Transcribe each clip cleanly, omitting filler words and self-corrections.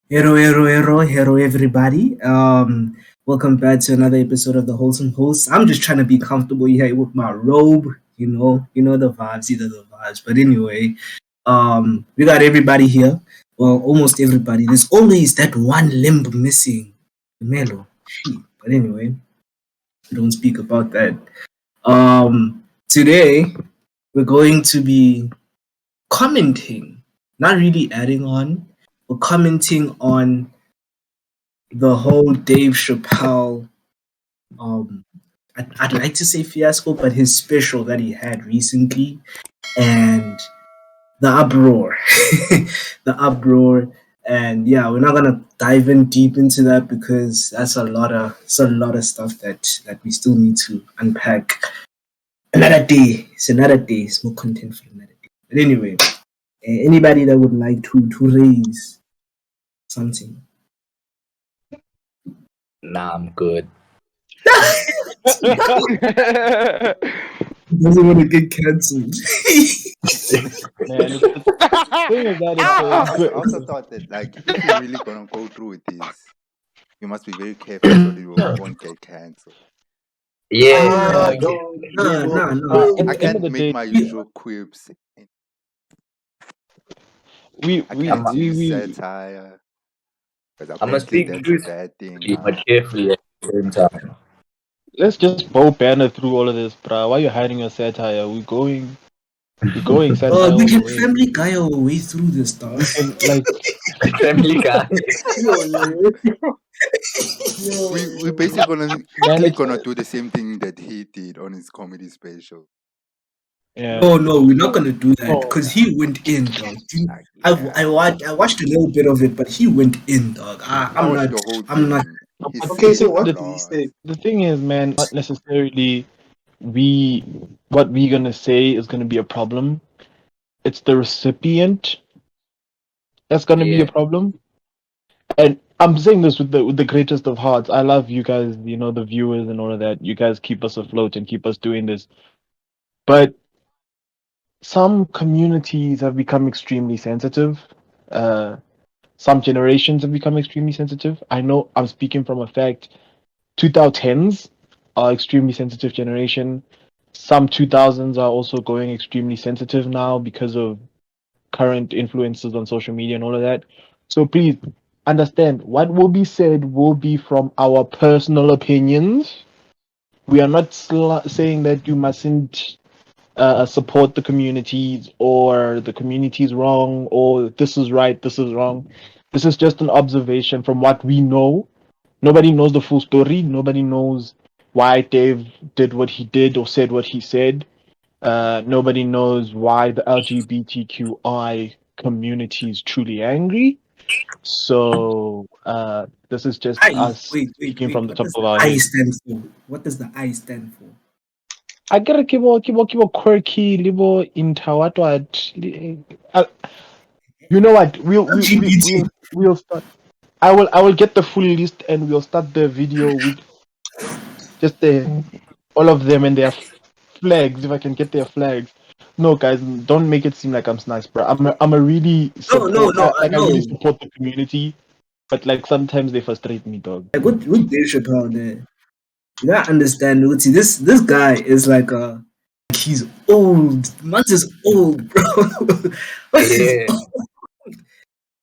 Hello, everybody. Welcome back to another episode of the Wholesome Host. I'm just trying to be comfortable here with my robe. You know the vibes, either the vibes. But anyway, we got everybody here. Well, almost everybody. There's always that one limb missing, Tumelo. But anyway, we don't speak about that. Today we're going to be commenting, not really adding on, but commenting on the whole Dave Chappelle, um, I'd like to say fiasco, but his special that he had recently, and the uproar, the uproar, and yeah, we're not gonna dive in deep into that because that's a lot of stuff that we still need to unpack. Another day, it's another day. It's more content for another day. But anyway, anybody that would like to raise something. Nah, I'm good. Doesn't want to get cancelled. Man, the thing is that I also thought that, like, if you're really gonna go through with this, you must be very careful so that you won't get cancelled. Yeah, No. I at the end of can't the make day, my usual quips. we I we can't we, use we satire because I'm gonna apparently speak that's a bad thing truthfully now. but carefully at the same time. let's just bow banner through all of this, bruh. Why you hiding your satire? We're going satire We all the can way. family guy our way through this stuff. We can like Family guy. We basically man, quickly it's gonna do the same thing that he did on his comedy special. yeah. No, we're not gonna do that Oh, because he went in, dog. Like, yeah, I watched a little bit of it, but he went in, dog. I watched the whole I'm not. thing. He okay, said so a what lot. the thing is, man, not necessarily we what we gonna say is gonna be a problem. It's the recipient that's gonna be a Yeah. problem. And I'm saying this with the greatest of hearts. I love you guys, the viewers and all of that. You guys keep us afloat and keep us doing this. But some communities have become extremely sensitive. Uh, some generations have become extremely sensitive. I know I'm speaking from a fact. 2010s are extremely sensitive generation. Some 2000s are also going extremely sensitive now because of current influences on social media and all of that. So please understand what will be said will be from our personal opinions. We are not saying that you mustn't support the communities or the community is wrong or this is right, this is wrong. This is just an observation from what we know. Nobody knows the full story. Nobody knows why Dave did what he did or said what he said. Nobody knows why the LGBTQI community is truly angry. So this is just I us speaking wait. from the What top does of the our I head. stand for? What does the I stand for? I gotta keep quirky, little into what. Uh, you know what? LGBT. We'll start. I will get the full list and we'll start the video with just all of them and their flags. If I can get their flags. No, guys, don't make it seem like I'm nice, bro. I'm a really support. I really No. support the community, but like sometimes they frustrate me, dog. Like with Dave Chappelle there, you gotta understand. See, this guy is like he's old. Mans is old, bro. Mans is Yeah.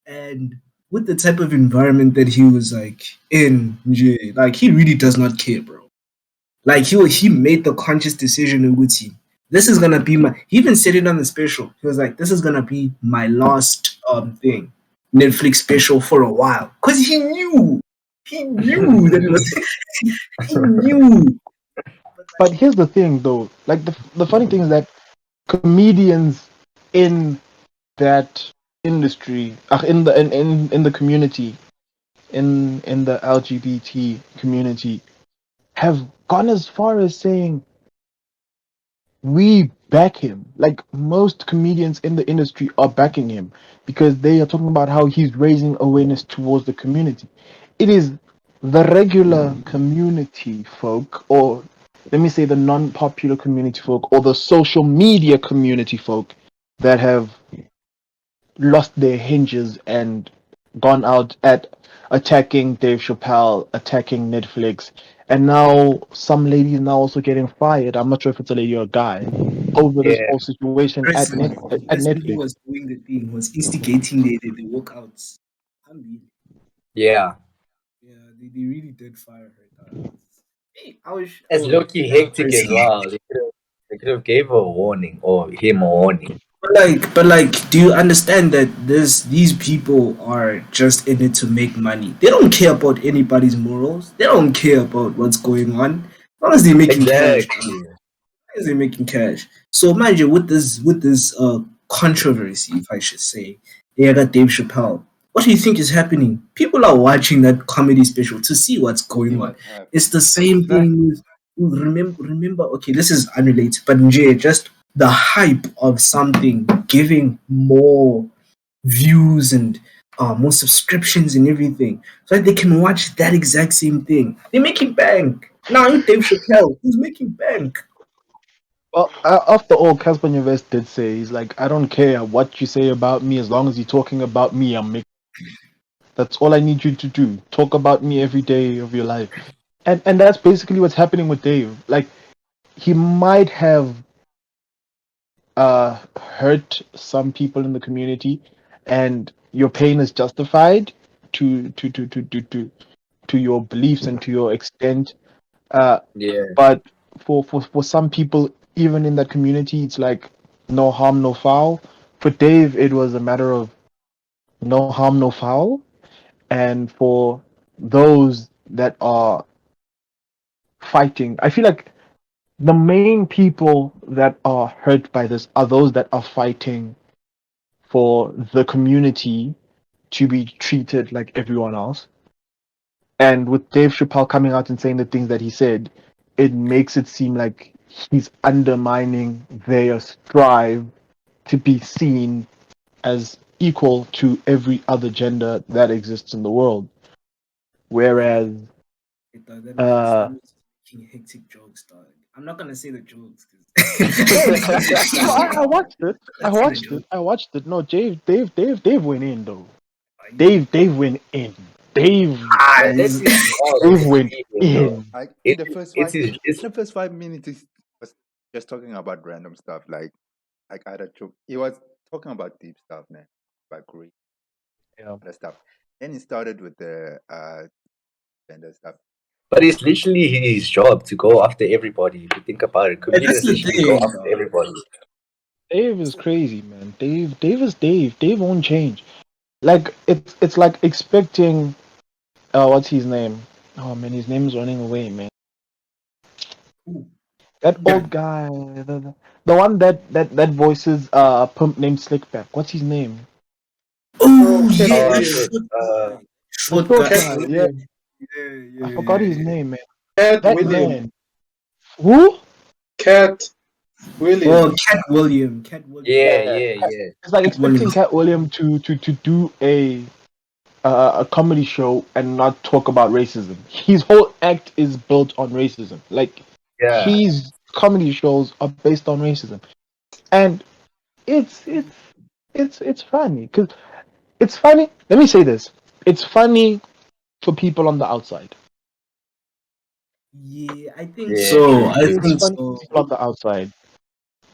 and with the type of environment that he was like in, like he really does not care, bro. Like he made the conscious decision with him. This is gonna be my. He even said it on the special. He was like, "This is gonna be my last thing, Netflix special for a while," because he knew that it was. He knew. But here's the thing, though. Like the funny thing is that comedians in that industry, in the community, in the LGBT community, have gone as far as saying we back him. Like most comedians in the industry are backing him because they are talking about how he's raising awareness towards the community. It is the regular community folk, or let me say the non-popular community folk, or the social media community folk that have lost their hinges and gone out at attacking Dave Chappelle, attacking Netflix, and now some lady is now also getting fired. I'm not sure if it's a lady or a guy over this Yeah. whole situation person, the at person who Netflix. was doing the thing was instigating the walkouts. Unbelievable. Yeah. Yeah, they really did fire her. Hey, I was It's low-key that hectic as person. well. They could have gave her a warning or him a warning. But do you understand that these people are just in it to make money? They don't care about anybody's morals. They don't care about what's going on. As long as they're making cash, Exactly. as they're making cash. So mind you, with this controversy, if I should say, they got Dave Chappelle. What do you think is happening? People are watching that comedy special to see what's See going on. what happened. It's the same Right. thing with remember. Okay, this is unrelated, but just the hype of something giving more views and more subscriptions and everything, so that they can watch that exact same thing. They're making bank now. Dave Chappelle, who's making bank? Well, after all, Casper Nyovest did say, he's like, I don't care what you say about me as long as you're talking about me. I'm making. That's all I need you to do. Talk about me every day of your life, and that's basically what's happening with Dave. Like he might have hurt some people in the community, and your pain is justified to your beliefs and to your extent. Uh, Yeah. but for some people, even in that community, it's like no harm, no foul. For Dave, it was a matter of no harm, no foul. And for those that are fighting, I feel like the main people that are hurt by this are those that are fighting for the community to be treated like everyone else. And with Dave Chappelle coming out and saying the things that he said, it makes it seem like he's undermining their strive to be seen as equal to every other gender that exists in the world. Whereas, That man uh, was making hectic jokes, dog. I'm not gonna say the jokes no, I because watched it. I let's say the watched jokes. it. I watched it. No, Dave went in though. Like, Dave went in. But that's his job Dave as a went comedian, though. in. Like It, it's his. in It's the first 5 minutes, he was just talking about random stuff, like other joke. He was talking about deep stuff, man, about great Yeah. other stuff. Then he started with the gender stuff. but it's literally his job to go after everybody. If you think about it, that's comedians the literally go thing, after dog. everybody. Dave is crazy, man. Dave is Dave. Dave won't change. Like it's like expecting what's his name? Oh man, his name's running away, man. Ooh. That Yeah. old guy, the one that voices pimp named Slickback. What's his name? Oh Cat yeah, Oh that William. shit. short guy. The Short short guy. Cat guy. Yeah, William. Yeah, I yeah, forgot his yeah, yeah. name, man. Cat That William. man. Who? Cat William. Oh, Cat William. Cat William. Yeah, Yeah, yeah, yeah. it's like Cat William. expecting Cat William to do a comedy show and not talk about racism. His whole act is built on racism. Like Yeah. his comedy shows are based on racism, and it's it's it's funny because it's funny. Let me say this: it's funny for people on the outside. Yeah, I think Yeah, so. true, I true. It's think funny so. for people on the outside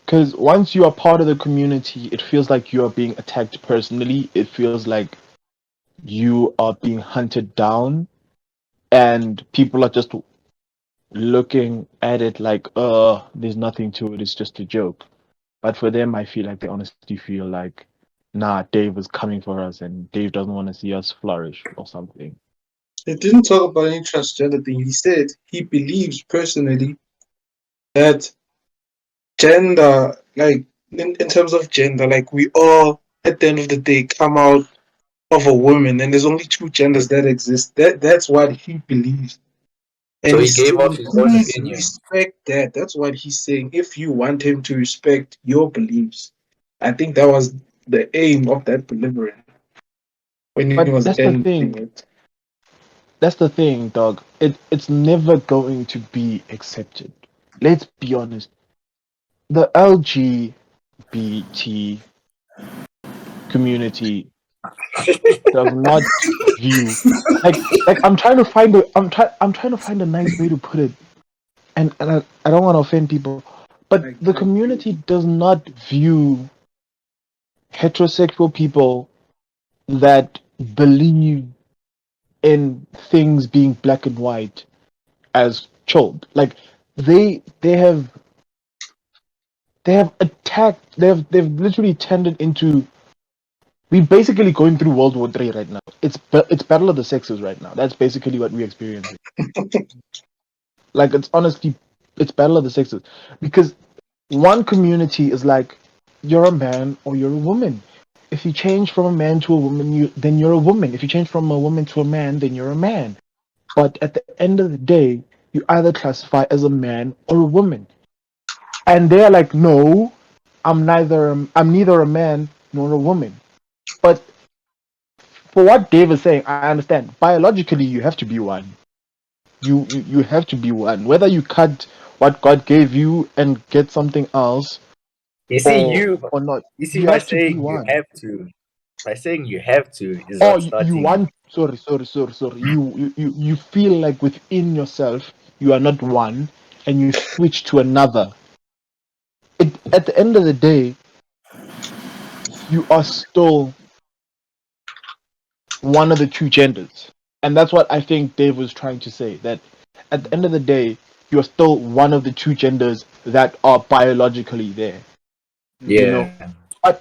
because once you are part of the community, it feels like you are being attacked personally. It feels like you are being hunted down, and people are just looking at it like, there's nothing to it. It's just a joke. But for them, I feel like they honestly feel like, nah, Dave is coming for us, and Dave doesn't want to see us flourish or something. He didn't talk about any transgender thing. He said he believes personally that gender, like in terms of gender, like we all at the end of the day come out of a woman, and there's only two genders that exist. That's what he believes, So and he he's gave off saying, his own please opinion. respect that. That's what he's saying. If you want him to respect your beliefs, I think that was the aim of that delivery when he But was that's the ending thing. it. That's the thing, dog. It's never going to be accepted. Let's be honest. The LGBT community does not view like I'm trying to find a nice way to put it, and I don't want to offend people, but the community does not view heterosexual people that believe in things being black and white as chilled. Like they have attacked, they've literally turned it into, we're basically going through World War III right now. It's battle of the sexes right now. That's basically what we're experiencing. Like it's honestly, it's battle of the sexes, because one community is like, you're a man or you're a woman. If you change from a man to a woman, then you're a woman. If you change from a woman to a man, then you're a man. But at the end of the day, you either classify as a man or a woman. And they're like, no, I'm neither a man nor a woman. But for what Dave is saying, I understand. Biologically, you have to be one. You have to be one. Whether you cut what God gave you and get something else, You see, or not, you see, you by have to be saying you one. have to, by saying you have to is Or what you starting. want. Sorry. You feel like within yourself you are not one, and you switch to another. At the end of the day, you are still one of the two genders. And that's what I think Dave was trying to say. That at the end of the day, you're still one of the two genders that are biologically there. You know? Yeah.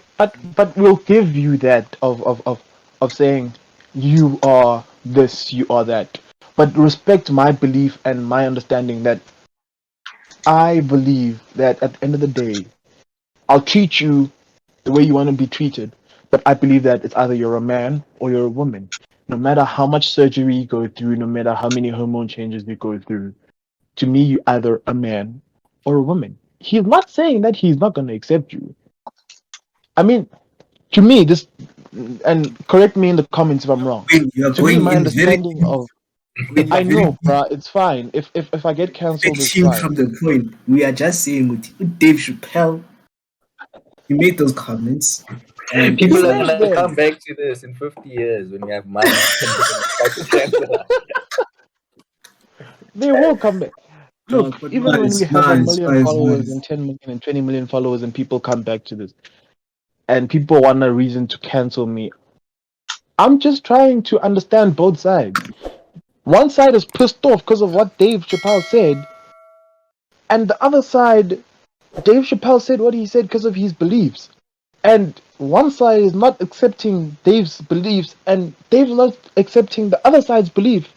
But we'll give you that of saying you are this, you are that. But respect my belief and my understanding that I believe that at the end of the day, I'll treat you the way you want to be treated. But I believe that it's either you're a man or you're a woman. No matter how much surgery you go through, no matter how many hormone changes you go through, to me, you're either a man or a woman. He's not saying that he's not going to accept you. I mean, to me, this, and correct me in the comments if I'm wrong. You're To me, going my in very understanding deep. of, When you're I very know, bruh, it's fine. If I get cancelled, it's fetching from fine. the point. We are just saying with Dave Chappelle, he made those comments, and He it's People are like, made gonna come them. back to this in 50 years when we have money and they're gonna start to cancel us. They will come back. Look, but even when we have a nice, million nice, followers nice. and 10 million and 20 million followers, and people come back to this, and people want a reason to cancel me, I'm just trying to understand both sides. One side is pissed off because of what Dave Chappelle said, and the other side, Dave Chappelle said what he said because of his beliefs. And one side is not accepting Dave's beliefs, and Dave's not accepting the other side's belief.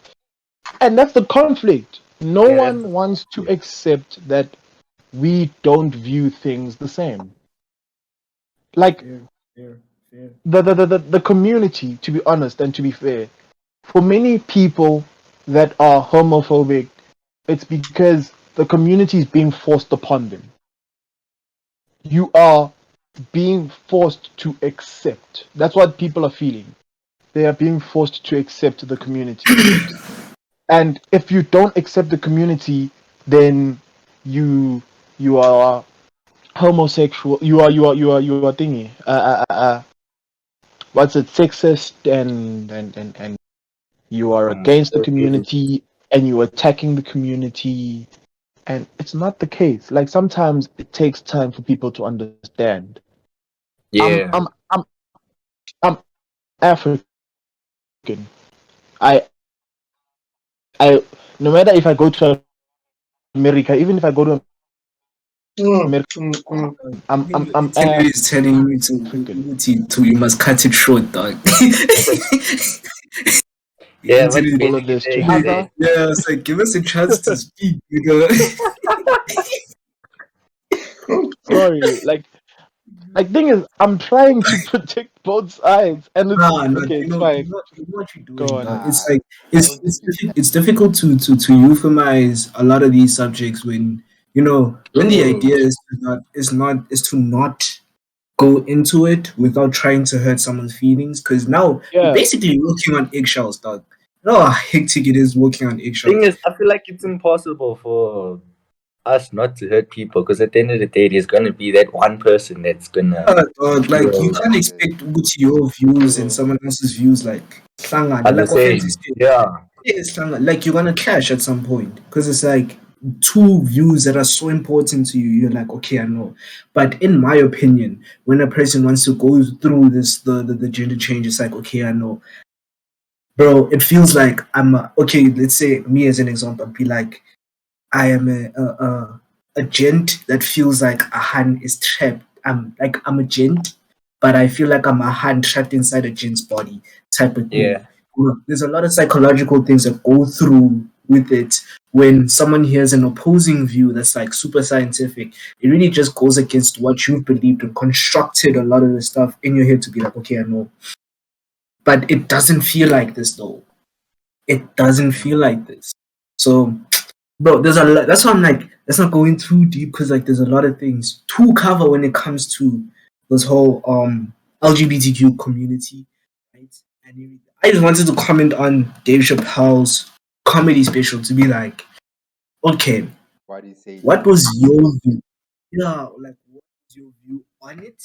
And that's the conflict. No Yeah, that's one wants to accept that we don't view things the same. Like Fair, fair, fair. the community, to be honest and to be fair, for many people that are homophobic, it's because the community is being forced upon them. You are being forced to accept. That's what people are feeling. They are being forced to accept the community. And if you don't accept the community, then you you are homosexual. You are thingy. What's it? Sexist, and you are against the community, and you're attacking the community. And it's not the case. Like sometimes it takes time for people to understand. I'm yeah. I'm I'm I'm African. I no matter if I go to America, even if I go to Mm, America, mm, mm. I'm Internet is telling you African. you must cut it short, dog. The Yeah, what's internet, All of basically this to saying is Heather. that yeah, it's like give us a chance to speak, nigga. Sorry, like thing is, I'm trying to protect both sides, and it's Nah, nah, okay. It's fine. you know what you're Go doing, on. dog. It's like it's difficult to euphemize a lot of these subjects when when the idea is to not go into it without trying to hurt someone's feelings. Because now you're Yeah, basically walking on eggshells, dog. You know how hectic it is walking on thing eggshells. is, I feel like it's impossible for us not to hurt people, because at the end of the day, there's gonna be that one person that's gonna. Dog, like you Yeah. can't expect your views and someone else's views like hlangane, Are the like Ofentse same. said. Yeah. It's hlangane. Like you're gonna clash at some point because it's like two views that are so important to you. You're like, okay, I know. But in my opinion, when a person wants to go through this the gender change, it's like, okay, I know. Bro, it feels like okay, let's say me as an example, I'd be like, I am a gent that feels like a han is trapped. I'm a gent, but I feel like I'm a han trapped inside a gent's body type of thing. Yeah. There's a lot of psychological things that go through with it. When someone hears an opposing view that's like super scientific, it really just goes against what you've believed and constructed a lot of the stuff in your head to be like, okay, I know. But it doesn't feel like this though. It doesn't feel like this. So bro, there's a lot. That's why I'm like, let's not go in too deep because like there's a lot of things to cover when it comes to this whole LGBTQ community, right? And I just wanted to comment on Dave Chappelle's comedy special to be like, okay, Why do you say what that? was your view? Yeah, like what was your view on it?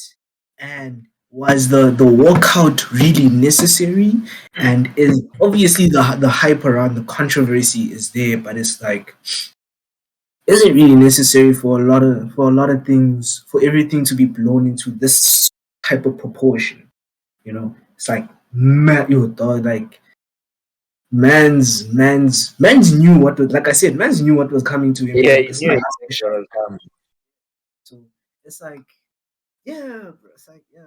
And was the walkout really necessary? And is obviously the hype around the controversy is there, but it's like is it really necessary for a lot of things for everything to be blown into this type of proportion? You know, it's like man, yo, dog, like man's knew what was like I said, man's knew what was coming to him, Yeah, dog. you It's knew not exactly what was coming. so it's like yeah, bro, it's like yeah.